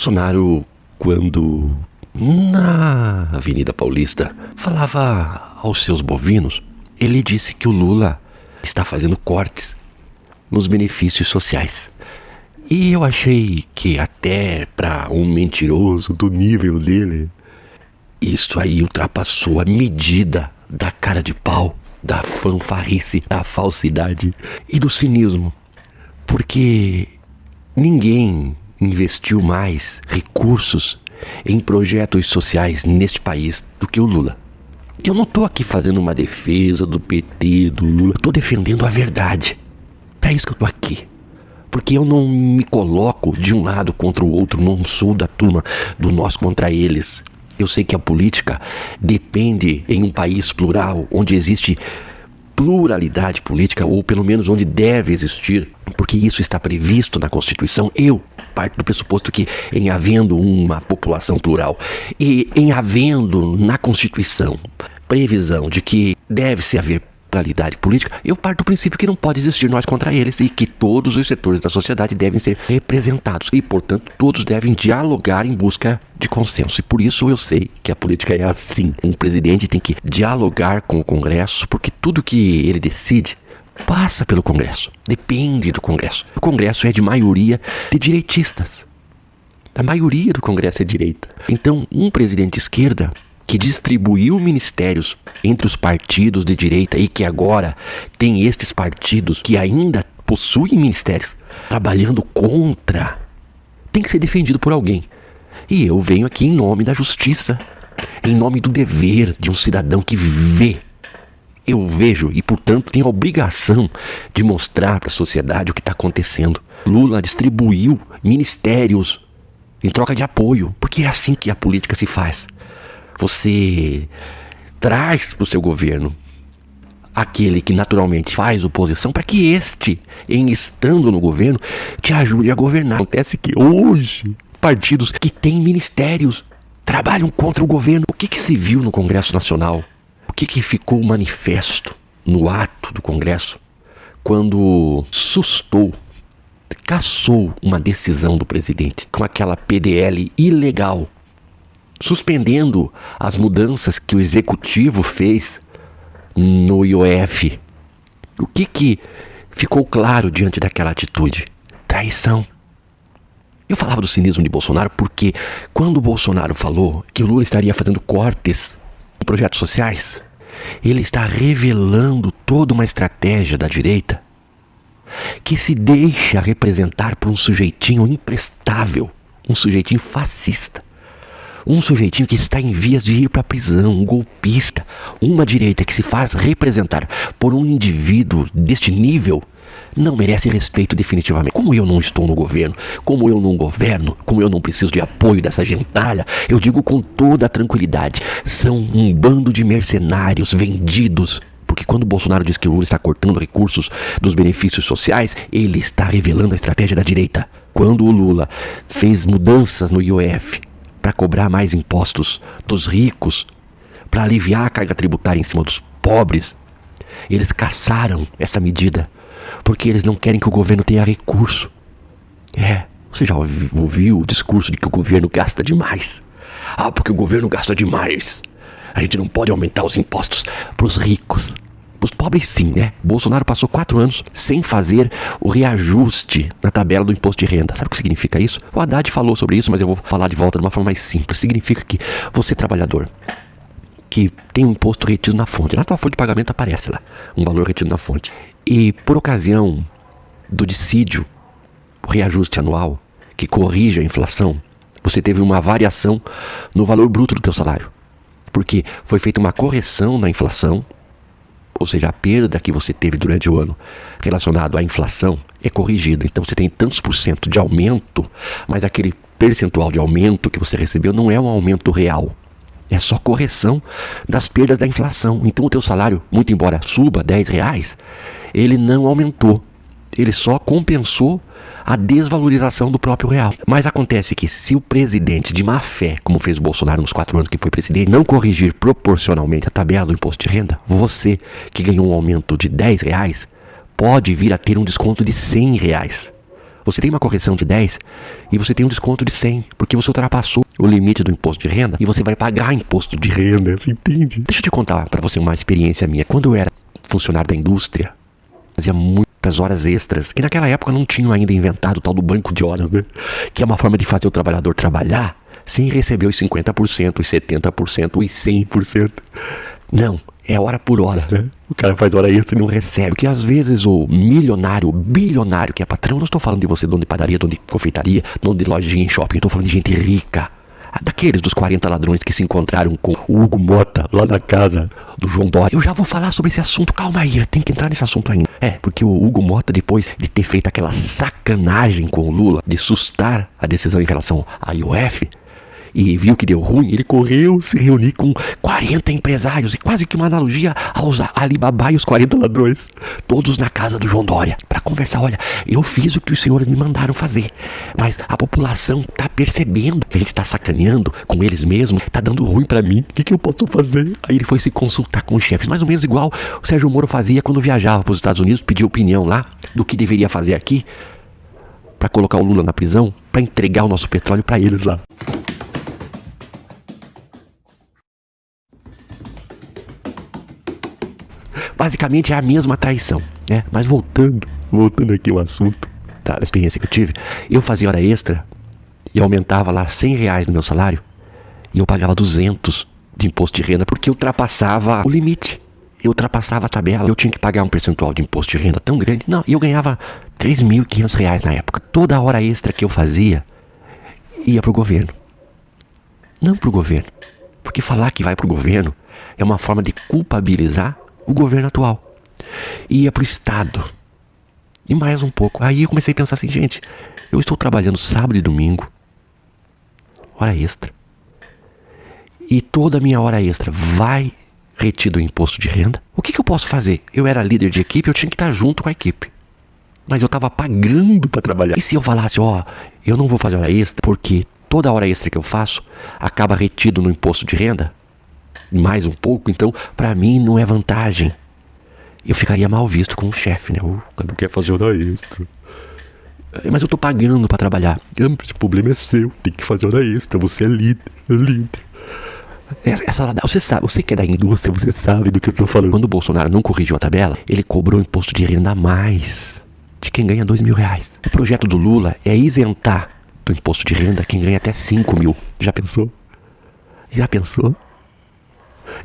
Bolsonaro, quando na Avenida Paulista falava aos seus bovinos, ele disse que o Lula está fazendo cortes nos benefícios sociais. E eu achei que até para um mentiroso do nível dele, isso aí ultrapassou a medida da cara de pau, da fanfarrice, da falsidade e do cinismo. Porque ninguém investiu mais recursos em projetos sociais neste país do que o Lula. Eu não estou aqui fazendo uma defesa do PT, do Lula. Estou defendendo a verdade. Para isso que eu estou aqui. Porque eu não me coloco de um lado contra o outro. Não sou da turma do nós contra eles. Eu sei que a política depende em um país plural, onde existe pluralidade política, ou pelo menos onde deve existir, porque isso está previsto na Constituição. Eu parto do pressuposto que, em havendo uma população plural e em havendo na Constituição previsão de que deve-se haver pluralidade política, eu parto do princípio que não pode existir nós contra eles e que todos os setores da sociedade devem ser representados e, portanto, todos devem dialogar em busca de consenso. E por isso eu sei que a política é assim. Um presidente tem que dialogar com o Congresso, porque tudo que ele decide passa pelo Congresso, depende do Congresso. O Congresso é de maioria de direitistas. A maioria do Congresso é direita. Então, um presidente de esquerda que distribuiu ministérios entre os partidos de direita e que agora tem estes partidos que ainda possuem ministérios trabalhando contra, tem que ser defendido por alguém. E eu venho aqui em nome da justiça, em nome do dever de um cidadão que vê. Eu vejo e, portanto, tenho a obrigação de mostrar para a sociedade o que está acontecendo. Lula distribuiu ministérios em troca de apoio, porque é assim que a política se faz. Você traz para o seu governo aquele que naturalmente faz oposição para que este, em estando no governo, te ajude a governar. Acontece que hoje, partidos que têm ministérios trabalham contra o governo. O que se viu no Congresso Nacional? O que ficou manifesto no ato do Congresso quando cassou uma decisão do presidente com aquela PDL ilegal, suspendendo as mudanças que o executivo fez no IOF. O que ficou claro diante daquela atitude? Traição. Eu falava do cinismo de Bolsonaro porque quando o Bolsonaro falou que o Lula estaria fazendo cortes em projetos sociais, ele está revelando toda uma estratégia da direita que se deixa representar por um sujeitinho imprestável, um sujeitinho fascista. Um sujeitinho que está em vias de ir para a prisão, um golpista. Uma direita que se faz representar por um indivíduo deste nível não merece respeito definitivamente. Como eu não estou no governo, como eu não governo, como eu não preciso de apoio dessa gentalha, eu digo com toda a tranquilidade, são um bando de mercenários vendidos. Porque quando o Bolsonaro diz que o Lula está cortando recursos dos benefícios sociais, ele está revelando a estratégia da direita. Quando o Lula fez mudanças no IOF, para cobrar mais impostos dos ricos, para aliviar a carga tributária em cima dos pobres, eles cassaram essa medida, porque eles não querem que o governo tenha recurso. Você já ouviu o discurso de que o governo gasta demais? Porque o governo gasta demais, a gente não pode aumentar os impostos para os ricos. Os pobres sim, né? Bolsonaro passou 4 anos sem fazer o reajuste na tabela do imposto de renda. Sabe o que significa isso? O Haddad falou sobre isso, mas eu vou falar de volta de uma forma mais simples. Significa que você, trabalhador, que tem um imposto retido na fonte, na tua folha de pagamento aparece lá um valor retido na fonte. E por ocasião do dissídio, o reajuste anual, que corrige a inflação, você teve uma variação no valor bruto do teu salário. Porque foi feita uma correção na inflação, ou seja, a perda que você teve durante o ano relacionado à inflação é corrigida. Então você tem tantos por cento de aumento, mas aquele percentual de aumento que você recebeu não é um aumento real. É só correção das perdas da inflação. Então o teu salário, muito embora suba R$10, ele não aumentou. Ele só compensou a desvalorização do próprio real. Mas acontece que se o presidente de má fé, como fez o Bolsonaro nos 4 anos que foi presidente, não corrigir proporcionalmente a tabela do imposto de renda, você que ganhou um aumento de R$10 pode vir a ter um desconto de R$100. Você tem uma correção de 10 e você tem um desconto de 100, porque você ultrapassou o limite do imposto de renda e você vai pagar imposto de renda, você entende? Deixa eu te contar para você uma experiência minha. Quando eu era funcionário da indústria, fazia muitas horas extras, que naquela época não tinham ainda inventado o tal do banco de horas, né? Que é uma forma de fazer o trabalhador trabalhar sem receber os 50%, os 70%, os 100%. Não, é hora por hora, né? O cara faz hora extra e não recebe. Porque às vezes o milionário, o bilionário que é patrão, não estou falando de você, dono de padaria, dono de confeitaria, dono de loja em shopping, estou falando de gente rica. Daqueles dos 40 ladrões que se encontraram com o Hugo Motta lá na casa do João Dória. Eu já vou falar sobre esse assunto, calma aí, tem que entrar nesse assunto ainda. Porque o Hugo Motta, depois de ter feito aquela sacanagem com o Lula, de sustar a decisão em relação à IOF, e viu que deu ruim, ele correu se reunir com 40 empresários, e quase que uma analogia aos Alibaba e os 40 ladrões, todos na casa do João Dória, para conversar. Olha, eu fiz o que os senhores me mandaram fazer, mas a população tá percebendo que a gente tá sacaneando com eles mesmos, tá dando ruim para mim, o que eu posso fazer? Aí ele foi se consultar com os chefes, mais ou menos igual o Sérgio Moro fazia quando viajava para os Estados Unidos, pedia opinião lá do que deveria fazer aqui para colocar o Lula na prisão, para entregar o nosso petróleo para eles lá. Basicamente é a mesma traição, né? Mas voltando aqui ao assunto da experiência que eu tive, eu fazia hora extra e aumentava lá R$100 no meu salário e eu pagava 200 de imposto de renda porque eu ultrapassava o limite, eu ultrapassava a tabela, eu tinha que pagar um percentual de imposto de renda tão grande, não, e eu ganhava R$3.500 na época. Toda a hora extra que eu fazia ia pro governo, não pro governo, porque falar que vai pro governo é uma forma de culpabilizar o governo atual. Ia pro Estado. E mais um pouco. Aí eu comecei a pensar assim, gente, eu estou trabalhando sábado e domingo, hora extra, e toda a minha hora extra vai retido o imposto de renda. O que eu posso fazer? Eu era líder de equipe, eu tinha que estar junto com a equipe, mas eu estava pagando para trabalhar. E se eu falasse, eu não vou fazer hora extra porque toda a hora extra que eu faço acaba retido no imposto de renda, mais um pouco, então para mim não é vantagem. Eu ficaria mal visto como chefe, né? O cara não quer fazer hora extra. Mas eu tô pagando para trabalhar. Esse problema é seu, tem que fazer hora extra, você é líder. Você sabe, você que é da indústria, você sabe do que eu tô falando. Quando o Bolsonaro não corrigiu a tabela, ele cobrou imposto de renda a mais de quem ganha R$2.000. O projeto do Lula é isentar do imposto de renda quem ganha até 5 mil. Já pensou? E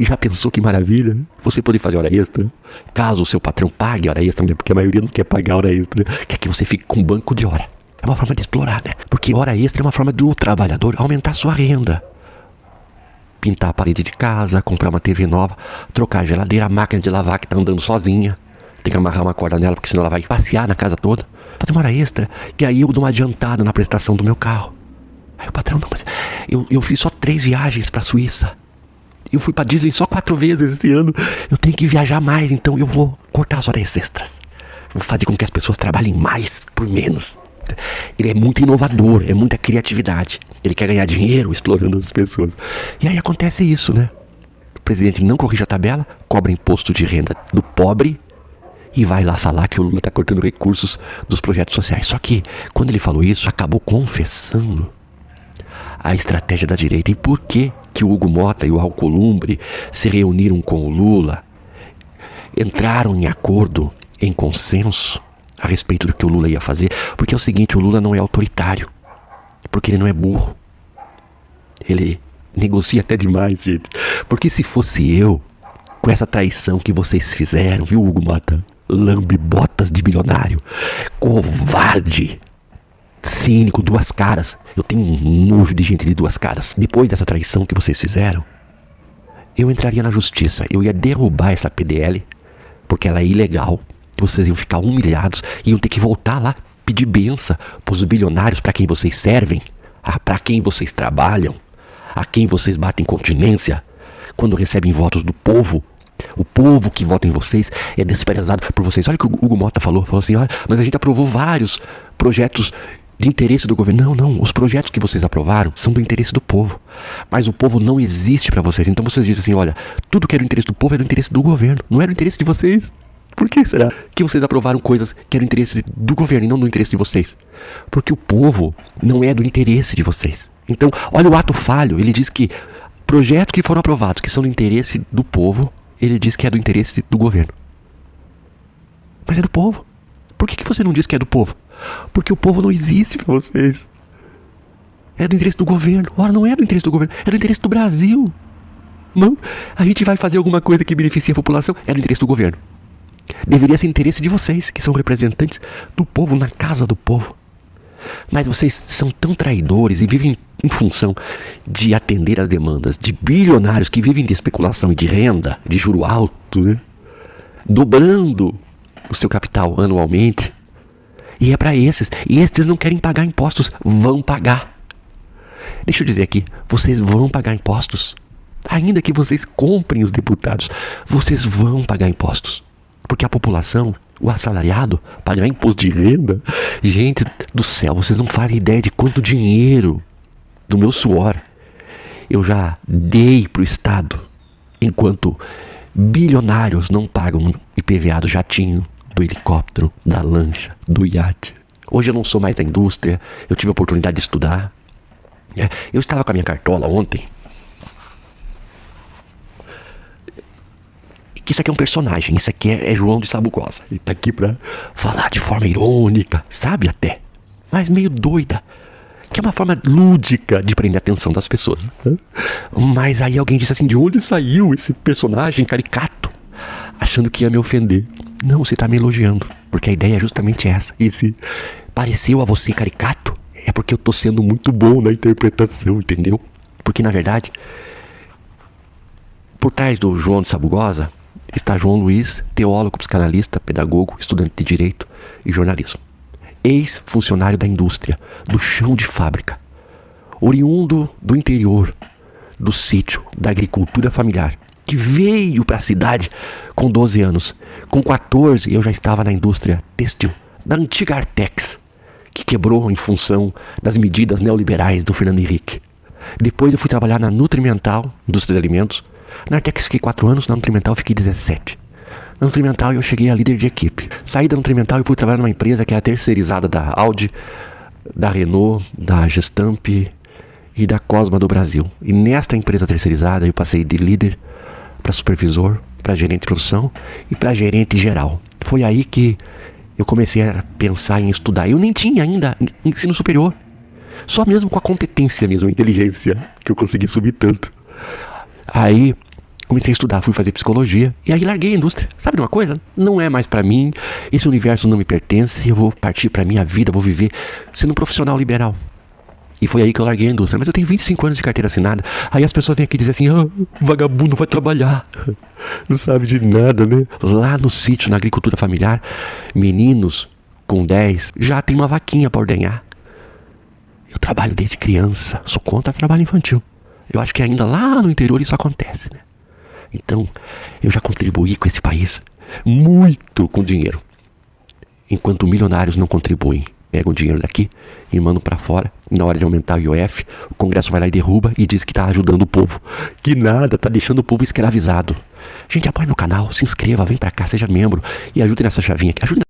já pensou que maravilha? Você poder fazer hora extra, caso o seu patrão pague hora extra, né? Porque a maioria não quer pagar hora extra, quer que você fique com um banco de hora. É uma forma de explorar, né? Porque hora extra é uma forma do trabalhador aumentar sua renda. Pintar a parede de casa, comprar uma TV nova, trocar a geladeira, a máquina de lavar que tá andando sozinha. Tem que amarrar uma corda nela, porque senão ela vai passear na casa toda. Fazer uma hora extra, que aí eu dou uma adiantada na prestação do meu carro. Aí o patrão, não, mas eu fiz só 3 viagens pra Suíça. Eu fui pra Disney só 4 vezes esse ano. Eu tenho que viajar mais, então eu vou cortar as horas extras. Vou fazer com que as pessoas trabalhem mais por menos. Ele é muito inovador, é muita criatividade. Ele quer ganhar dinheiro explorando as pessoas. E aí acontece isso, né? O presidente não corrige a tabela, cobra imposto de renda do pobre e vai lá falar que o Lula tá cortando recursos dos projetos sociais. Só que, quando ele falou isso, acabou confessando a estratégia da direita. E por que o Hugo Motta e o Alcolumbre se reuniram com o Lula, entraram em acordo, em consenso a respeito do que o Lula ia fazer? Porque é o seguinte, o Lula não é autoritário, porque ele não é burro, ele negocia até demais, gente. Porque se fosse eu, com essa traição que vocês fizeram, viu, Hugo Motta, lambe-botas de bilionário, covarde, cínico, 2 caras. Eu tenho um nojo de gente de 2 caras. Depois dessa traição que vocês fizeram, eu entraria na justiça. Eu ia derrubar essa PDL, porque ela é ilegal. Vocês iam ficar humilhados, iam ter que voltar lá, pedir benção pros bilionários para quem vocês servem, para quem vocês trabalham, a quem vocês batem continência, quando recebem votos do povo. O povo que vota em vocês é desprezado por vocês. Olha o que o Hugo Motta falou assim, mas a gente aprovou vários projetos de interesse do governo. Não, os projetos que vocês aprovaram são do interesse do povo, mas o povo não existe para vocês. Então vocês dizem assim, olha, tudo que é do interesse do povo é do interesse do governo, não é do interesse de vocês. Por que será que vocês aprovaram coisas que eram do interesse do governo e não do interesse de vocês? Porque o povo não é do interesse de vocês. Então, olha o ato falho, ele diz que projetos que foram aprovados, que são do interesse do povo, ele diz que é do interesse do governo. Mas é do povo. Por que você não diz que é do povo? Porque o povo não existe para vocês. É do interesse do governo. Ora, não é do interesse do governo, é do interesse do Brasil. Não, a gente vai fazer alguma coisa que beneficie a população, é do interesse do governo. Deveria ser interesse de vocês, que são representantes do povo, na casa do povo. Mas vocês são tão traidores e vivem em função de atender às demandas de bilionários que vivem de especulação e de renda, de juro alto, né? Dobrando o seu capital anualmente. E é para esses. E esses não querem pagar impostos, vão pagar. Deixa eu dizer aqui, vocês vão pagar impostos. Ainda que vocês comprem os deputados, vocês vão pagar impostos. Porque a população, o assalariado, pagar imposto de renda, gente do céu, vocês não fazem ideia de quanto dinheiro do meu suor eu já dei para o Estado, enquanto bilionários não pagam IPVA do jatinho, do helicóptero, da lancha, do iate. Hoje eu não sou mais da indústria, eu tive a oportunidade de estudar. Eu estava com a minha cartola ontem. Que isso aqui é um personagem, isso aqui é João de Sabugosa. Ele tá aqui pra falar de forma irônica, sabe até, mas meio doida. Que é uma forma lúdica de prender a atenção das pessoas. Mas aí alguém disse assim, de onde saiu esse personagem caricato? Achando que ia me ofender. Não, você tá me elogiando, porque a ideia é justamente essa. E se pareceu a você caricato, é porque eu tô sendo muito bom na interpretação, entendeu? Porque na verdade, por trás do João de Sabugosa está João Luiz, teólogo, psicanalista, pedagogo, estudante de direito e jornalismo. Ex-funcionário da indústria, do chão de fábrica, oriundo do interior, do sítio, da agricultura familiar, que veio para a cidade com 12 anos. Com 14 eu já estava na indústria têxtil, da antiga Artex, que quebrou em função das medidas neoliberais do Fernando Henrique. Depois eu fui trabalhar na Nutrimental, indústria de alimentos. Na Artex fiquei 4 anos, na Nutrimental fiquei 17. Na Nutrimental eu cheguei a líder de equipe. Saí da Nutrimental e fui trabalhar numa empresa que era terceirizada da Audi, da Renault, da Gestamp e da Cosma do Brasil. E nesta empresa terceirizada eu passei de líder para supervisor, para gerente de produção e para gerente geral. Foi aí que eu comecei a pensar em estudar. Eu nem tinha ainda ensino superior. Só mesmo com a competência mesmo, a inteligência, que eu consegui subir tanto. Aí comecei a estudar, fui fazer psicologia e aí larguei a indústria. Sabe de uma coisa? Não é mais pra mim, esse universo não me pertence, eu vou partir pra minha vida, vou viver sendo um profissional liberal. E foi aí que eu larguei a indústria. Mas eu tenho 25 anos de carteira assinada. Aí as pessoas vêm aqui dizer assim, vagabundo vai trabalhar. Não sabe de nada, né? Lá no sítio, na agricultura familiar, meninos com 10 já tem uma vaquinha pra ordenhar. Eu trabalho desde criança, sou contra trabalho infantil. Eu acho que ainda lá no interior isso acontece, né? Então, eu já contribuí com esse país muito com dinheiro. Enquanto milionários não contribuem. Pegam dinheiro daqui e mandam pra fora. E na hora de aumentar o IOF, o Congresso vai lá e derruba e diz que tá ajudando o povo. Que nada, tá deixando o povo escravizado. Gente, apoie no canal, se inscreva, vem pra cá, seja membro e ajude nessa chavinha aqui. Ajude